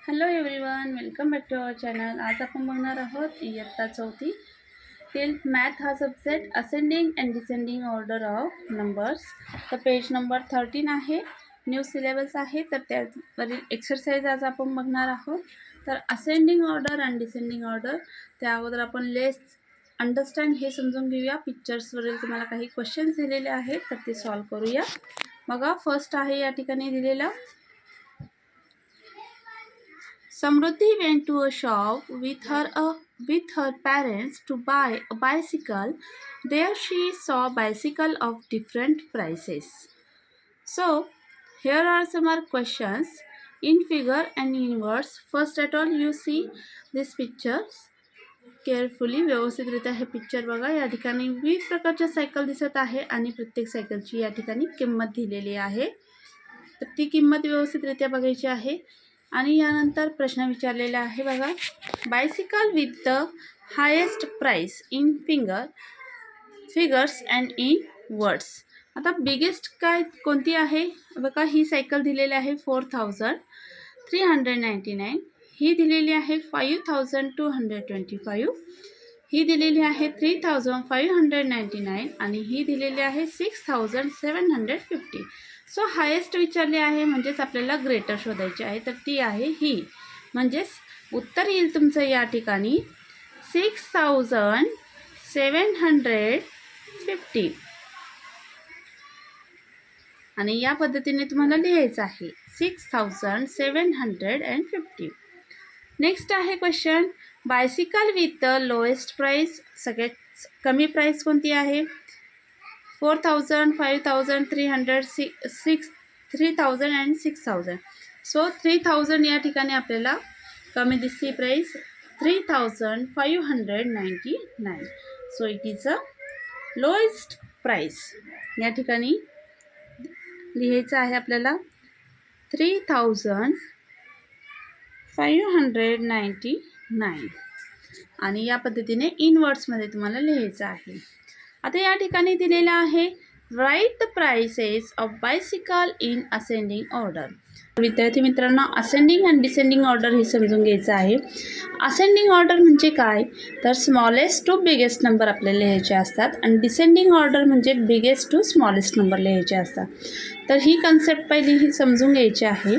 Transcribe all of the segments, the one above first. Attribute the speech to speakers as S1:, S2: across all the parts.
S1: Hello everyone, welcome back to our channel. आज आपण बघणार आहोत इयत्ता 4थी टेन्थ मॅथ हा subject ascending and descending order of numbers. तर पेज नंबर 13 आहे, न्यू सिलेबस आहे. तर त्यावरील एक्सरसाइज आज आपण बघणार आहोत. तर ascending order and descending order त्या अगोदर आपण लेट्स अंडरस्टँड हे समजून घेऊया. पिक्चर्सवरील तुम्हाला काही क्वेश्चन्स दिलेले आहेत, तर ते सॉल्व करूया. बघा, फर्स्ट आहे या ठिकाणी दिलेलं. Samruddhi went to a shop with her parents to buy a bicycle. There she saw bicycle of different prices. So, here are some more questions in figure and in words. First at all, you see these pictures carefully. व्यवस्थितरित्या हे picture बघा. या ठिकाणी विविध प्रकारच्या cycle दिसत आहे आणि प्रत्येक सायकलची या ठिकाणी किंमत दिलेली आहे. तर ती किंमत व्यवस्थितरित्या बघायची आहे. आणि यानंतर प्रश्न विचारलेला आहे बघा. Bicycle with the highest price in figures and in words. आता बिगेस्ट काय कोणती आहे बघा. ही सायकल दिलेली आहे 4399. ही दिलेली आहे 5225. ही दिलेली आहे 3599 आणि ही दिलेली आहे 6750. सो हायेस्ट विचारले आहे, म्हणजेच आपल्याला ग्रेटर शोधायची आहे. तर ती आहे ही, म्हणजेच उत्तर येईल तुमचं या ठिकाणी 6750. आणि या पद्धतीने तुम्हाला लिहायचं आहे 6750. नेक्स्ट आहे question. Bicycle with the lowest price. सगळ्यात कमी प्राईस कोणती आहे? 4000, 5000, 300, 3000 अँड 6000. सो 3000 या ठिकाणी आपल्याला कमी दिसते price 3599. So it is a lowest price. या ठिकाणी लिहायचं आहे आपल्याला 3599. आणि या पद्धतीने इनवर्ड्समध्ये तुम्हाला लिहायचं आहे. आता या ठिकाणी दिलेलं आहे write the prices of bicycle in ascending order. विद्यार्थी मित्रांनो, असेंडिंग अँड डिसेंडिंग ऑर्डर हे समजून घ्यायचं आहे. असेंडिंग ऑर्डर म्हणजे काय, तर स्मॉलेस्ट टू बिगेस्ट नंबर आपल्याला लिहायचे असतात आणि डिसेंडिंग ऑर्डर म्हणजे बिगेस्ट टू स्मॉलेस्ट नंबर लिहायचे असतात. तर ही कन्सेप्ट पहिली ही समजून घ्यायची आहे.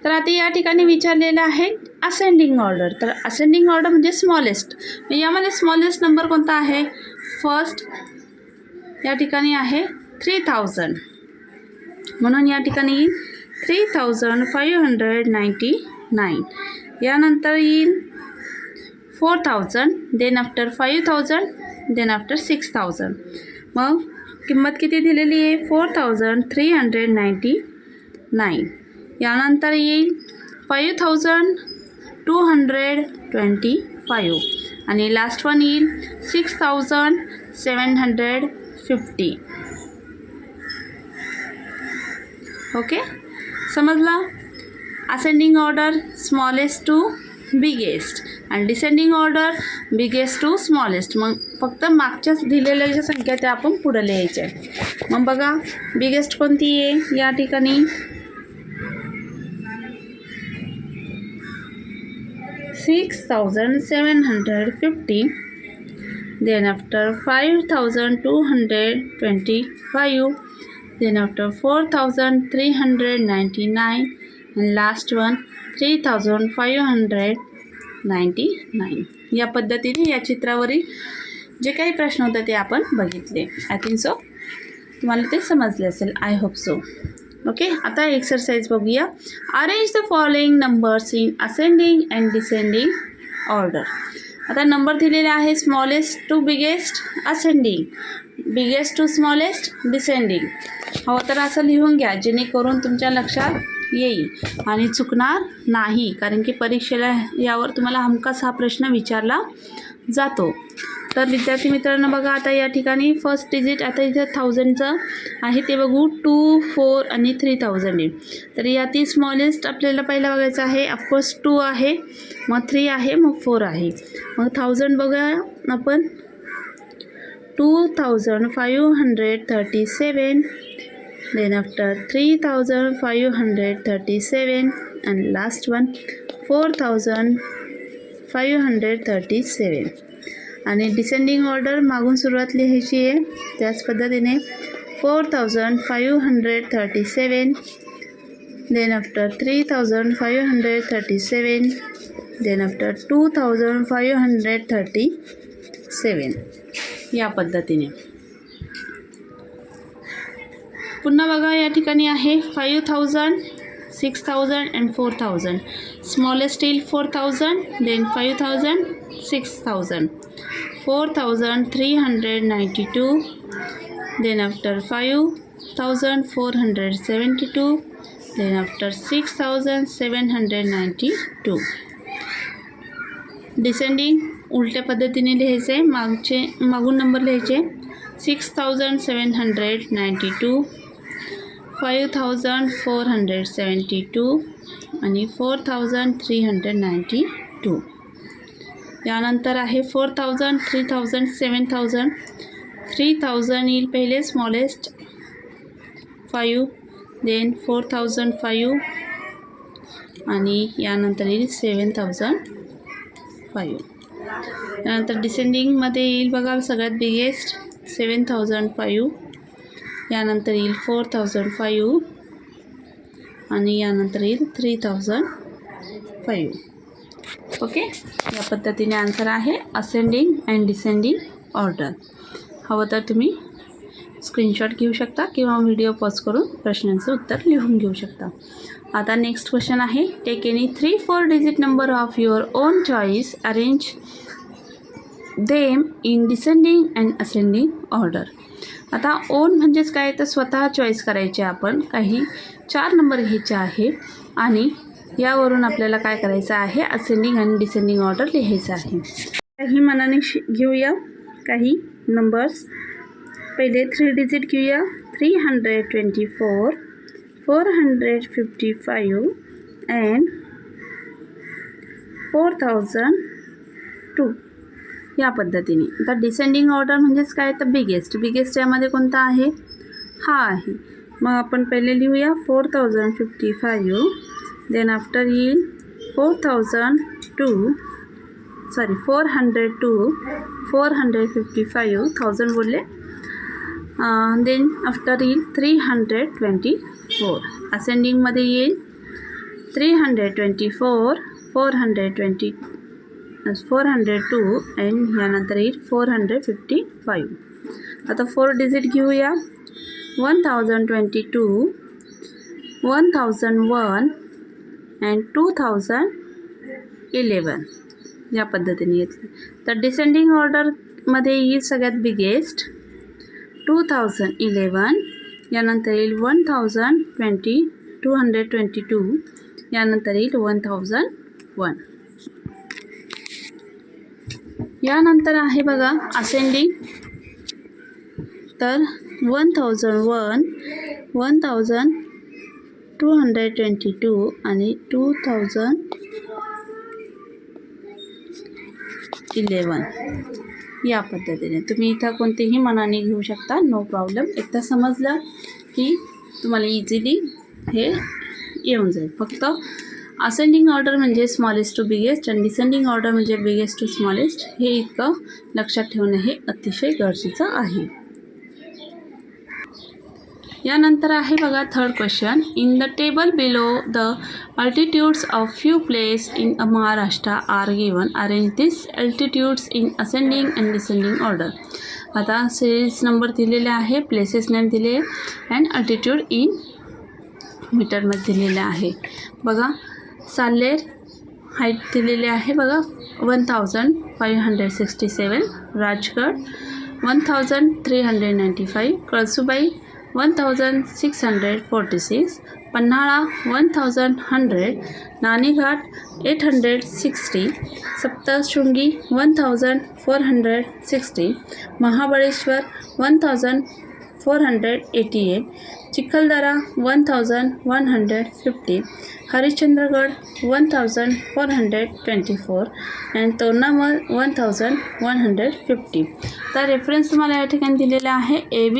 S1: तर आता या ठिकाणी विचारलेलं आहे असेंडिंग ऑर्डर. तर असेंडिंग ऑर्डर म्हणजे स्मॉलेस्ट. यामध्ये स्मॉलेस्ट नंबर कोणता आहे? फर्स्ट या ठिकाणी आहे 3000, म्हणून या ठिकाणी येईल 3599. यानंतर येईल 4000, देन आफ्टर 5000, देन आफ्टर 6000. मग किंमत किती दिलेली आहे? 4399. यानंतर येईल 5225 आणि लास्ट वन येईल 6750. ओके, समजला? Ascending order smallest to biggest आणि descending order biggest to smallest. मग फक्त मागच्याच दिलेल्या ज्या संख्या त्या आपण पुढे लिहायच्या. मग बघा, बिगेस्ट कोणती आहे या ठिकाणी? 6750. Then after 5225. then after 4399 and last one 3599. या पद्धतीने या चित्रावरील जे काही प्रश्न होते ते आपण बघितले. आय थिंक सो तुम्हाला ते समजले असेल. I hope so. ओके, आता एक्सरसाइज बघूया. Arrange the following numbers in ascending and descending order. आता नंबर दिलेले आहे smallest to biggest ascending, biggest to smallest descending. हो, तर असं लिहून घ्या जेणेकरून तुमच्या लक्षात येईल आणि चुकणार नाही, कारण की परीक्षेला यावर तुम्हाला हमखास हा प्रश्न विचारला जातो. तर विद्यार्थी मित्रांनो बघा, आता या ठिकाणी फर्स्ट डिजिट आता इथे 1000चं आहे ते बघू. 2, 4 आणि 3000 आहे. तर यातील स्मॉलेस्ट आपल्याला पहिला बघायचं आहे. ऑफकोर्स 2 आहे, मग 3 आहे, मग 4 आहे. मग 1000 बघा आपण 2537. then after 3537 and last one 4537 आणि डिसेंडिंग ऑर्डर मागून सुरुवात लिहायची आहे त्याच पद्धतीने 4537 then after 3537 then after 2537 या पद्धतीने. पुन्हा बघा या ठिकाणी आहे 5000 6000 and 4000. स्मॉलेस्ट येईल 4000 then 5000 6000 4392 then after 5472 then after 6792. Descending उलट्या पद्धतीने लिहायचे आहे मागून नंबर लिहायचे 6792 5472 आणि 4392. यानंतर आहे 4000 3000 7000. 3000 येईल पहिले स्मॉलेस्ट 5 देन 4005 आणि यानंतर येईल 7005. यानंतर डिसेंडिंगमध्ये येईल बघा सगळ्यात बिगेस्ट 7005. यानंतर येईल 4005 आणि यानंतर येईल 3005. ओके, या पद्धतीने आन्सर आहे असेंडिंग अँड डिसेंडिंग ऑर्डर. हवं तर तुम्ही स्क्रीनशॉट घेऊ शकता किंवा व्हिडिओ पॉज करून प्रश्नांचं उत्तर लिहून घेऊ शकता. आता नेक्स्ट क्वेश्चन आहे take any 3-4 digit number of your own choice arrange them in descending and ascending order. आता ओन म्हणजेच काय तर स्वतः चॉईस करायचे आपण काही 4 नंबर घ्यायचे आहे आणि यावरून आपल्याला काय करायचं आहे असेंडिंग आणि डिसेंडिंग ऑर्डर लिहायचं आहे. काही मनाने घेऊया काही नंबर्स. पहिले 3 डिजिट घेऊया 324 455 अँड 4002 या पद्धतीने. आता डिसेंडिंग ऑर्डर म्हणजेच काय तर बिगेस्ट यामध्ये कोणता आहे हा आहे. मग आपण पहिले लिहूया 4055 देन आफ्टर येईल 402 455 1000 बोलले. देन आफ्टर येईल 324. असेंडिंगमध्ये येईल 324 402 अँड यानंतर येईल 455. आता 4 डिजिट घेऊया 1022 1001 अँड 2011 या पद्धतीने घेतलं. तर डिसेंडिंग ऑर्डरमध्ये येईल सगळ्यात बिगेस्ट 2011. यानंतर येईल 222 यानंतर येईल 1001. यानंतर आहे बघा असेंडिंग. तर 1001 1222 आणि 2011 या पद्धतीने. तुम्ही इथं कोणतेही मनाने घेऊ शकता, नो प्रॉब्लेम. एकदा समजलं की तुम्हाला इझिली हे येऊन जाईल. फक्त असेंडिंग ऑर्डर म्हणजे स्मॉलेस्ट टू बिगेस्ट आणि डिसेंडिंग ऑर्डर म्हणजे बिगेस्ट टू स्मॉलेस्ट हे इतकं लक्षात ठेवणं हे अतिशय गरजेचं आहे. यानंतर आहे बघा third question. In the table below the altitudes of few place in Maharashtra are given. Arrange this altitudes in ascending and descending order. आता सिरीज नंबर दिलेले आहे, प्लेसेस नेम दिले अँड अल्टिट्यूड इन मीटरमध्ये दिलेले आहे. बघा साल्हेर हाईट दिलेले आहे बघा 1567. राजगड 1395. कळसुबाई 1646. पन्हाळा 1100. नाणेघाट 860. सप्तशृंगी 1460. महाबळेश्वर 1488. चिखलदरा 1150. हरिश्चंद्रगड 1424 अँड तोरणामल 1150. तर रेफरन्स तुम्हाला या ठिकाणी दिलेला आहे AB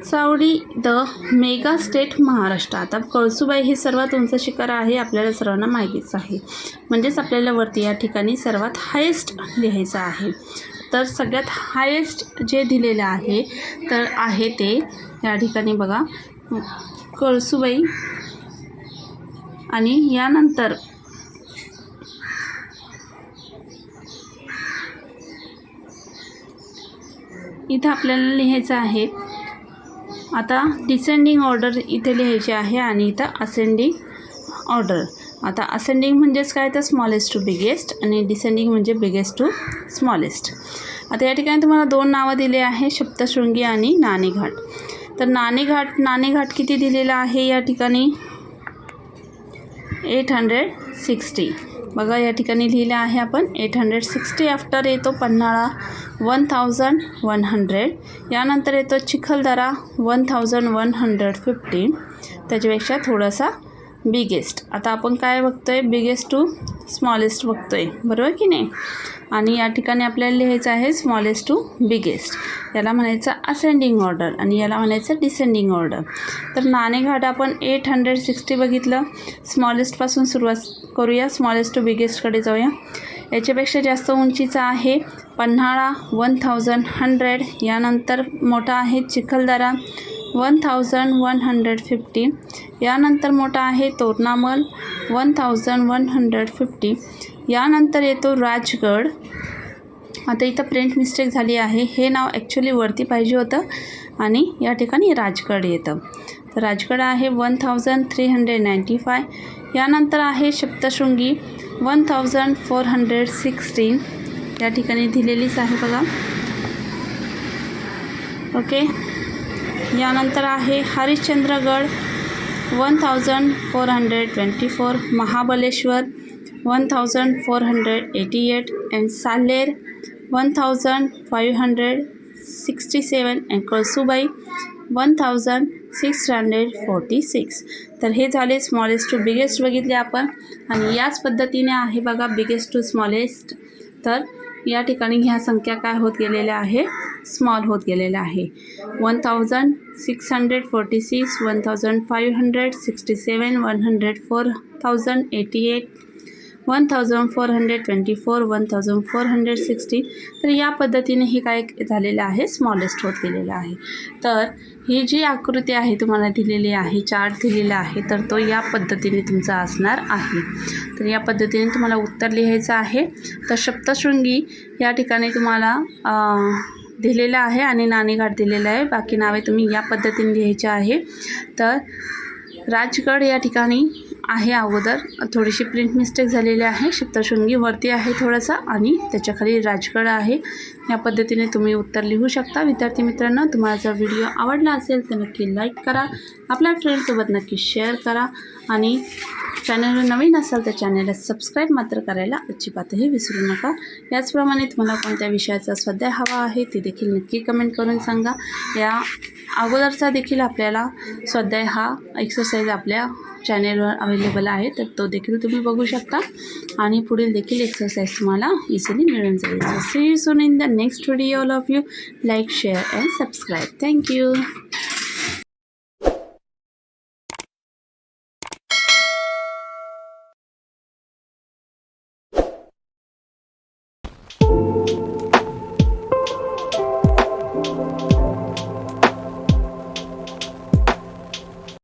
S1: Chavadi the mega state Maharashtra. आता कळसूबाई हे सर्वात उंच शिखर आहे, आपल्याला सर्वांना माहितीच आहे. म्हणजेच आपल्याला वरती या ठिकाणी सर्वात हायेस्ट लिहायचं आहे. तर सगळ्यात हायेस्ट जे दिलेलं आहे तर आहे ते या ठिकाणी बघा कळसूबाई. आणि यानंतर इथं आपल्याला लिहायचं आहे. आता डिसेंडिंग ऑर्डर इथे लिहायची आहे आणि इथं असेंडिंग ऑर्डर. आता असेंडिंग म्हणजेच काय तर स्मॉलेस्ट टू बिगेस्ट आणि डिसेंडिंग म्हणजे बिगेस्ट टू स्मॉलेस्ट. आता या ठिकाणी तुम्हाला दोन नावं दिले आहे, सप्तशृंगी आणि नाणेघाट. तर नाणेघाट किती दिलेला आहे या ठिकाणी 860. बघा या ठिकाणी लिहिलं आहे आपण 860. आफ्टर येतो पन्हाळा 1100. यानंतर येतो चिखलदरा 1150. त्याच्यापेक्षा थोडासा बिगेस्ट. आता आपण काय बघतोय, बिगेस्ट टू स्मॉलेस्ट बघतोय, बरोबर की नाही. आणि या ठिकाणी आपल्याला लिहायचं आहे स्मॉलेस्ट टू बिगेस्ट. याला म्हणायचं असेंडिंग ऑर्डर आणि याला म्हणायचं डिसेंडिंग ऑर्डर. तर नाणेघाट आपण 860 बघितलं. स्मॉलेस्टपासून सुरुवात करूया, स्मॉलेस्ट टू बिगेस्टकडे जाऊया. याच्यापेक्षा जास्त उंचीचा आहे पन्हाळा 1100. यानंतर मोठा आहे चिखलदरा 1150. यानंतर मोठा आहे तोरणामल 1150. यानंतर येतो राजगड. आता इथं प्रिंट मिस्टेक झाली आहे, हे नाव ॲक्च्युली वरती पाहिजे होतं आणि या ठिकाणी राजगड येतं. तर राजगड आहे 1395. यानंतर आहे सप्तशृंगी 1416. या ठिकाणी दिलेलीच आहे बघा. ओके. यानंतर आहे हरिश्चंद्रगड 1424. महाबलेश्वर 1488 and सालेर 1567 and कळसूबाई 1646. तर हे झाले स्मॉलेस्ट टू बिगेस्ट बघितले आपण. आणि याच पद्धतीने आहे बघा बिगेस्ट टू स्मॉलेस्ट. तर या ठिकाणी ह्या संख्या काय होत गेलेल्या आहे, स्मॉल होत गेलेल्या आहे. 1646, 1567, 100, 4088, 1424, 1460. तर या पद्धतीने हे काय झालेलं आहे, स्मॉलेस्ट होत गेलेलं आहे. तर ही जी आकृती आहे तुम्हाला दिलेली आहे, चार्ट दिलेला आहे, तर तो या पद्धतीने तुमचा असणार आहे. तर या पद्धतीने तुम्हाला उत्तर लिहायचं आहे. तर सप्तशृंगी या ठिकाणी तुम्हाला दिलेलं आहे आणि नाणेघाट दिलेलं आहे. बाकी नावे तुम्ही या पद्धतीने लिहायची आहे. तर राजगड या ठिकाणी आहे अगोदर, थोडीशी प्रिंट मिस्टेक झालेली आहे. सप्तशृंगी वरती आहे थोडासा आणि त्याच्याखाली राजगड आहे. या पद्धतीने तुम्ही उत्तर लिहू शकता. विद्यार्थी मित्रांनो, तुम्हाला जर व्हिडिओ आवडला असेल तर नक्की लाईक करा, आपल्या फ्रेंड्ससोबत नक्की शेअर करा आणि चॅनलवर नवीन असाल तर चॅनलला सबस्क्राईब मात्र करायला अजिबातही विसरू नका. याचप्रमाणे तुम्हाला कोणत्या विषयाचा स्वाध्याय हवा आहे ते देखील नक्की कमेंट करून सांगा. या अगोदरचा देखील आपल्याला स्वाध्याय हा एक्सरसाइज आपल्या चॅनेलवर अवेलेबल आहे, तर तो देखील तुम्ही बघू शकता आणि पुढील देखील एक्सरसाइज तुम्हाला इझिली मिळून जाईल. So see you soon in the next video. All of you like, share and subscribe. Thank you.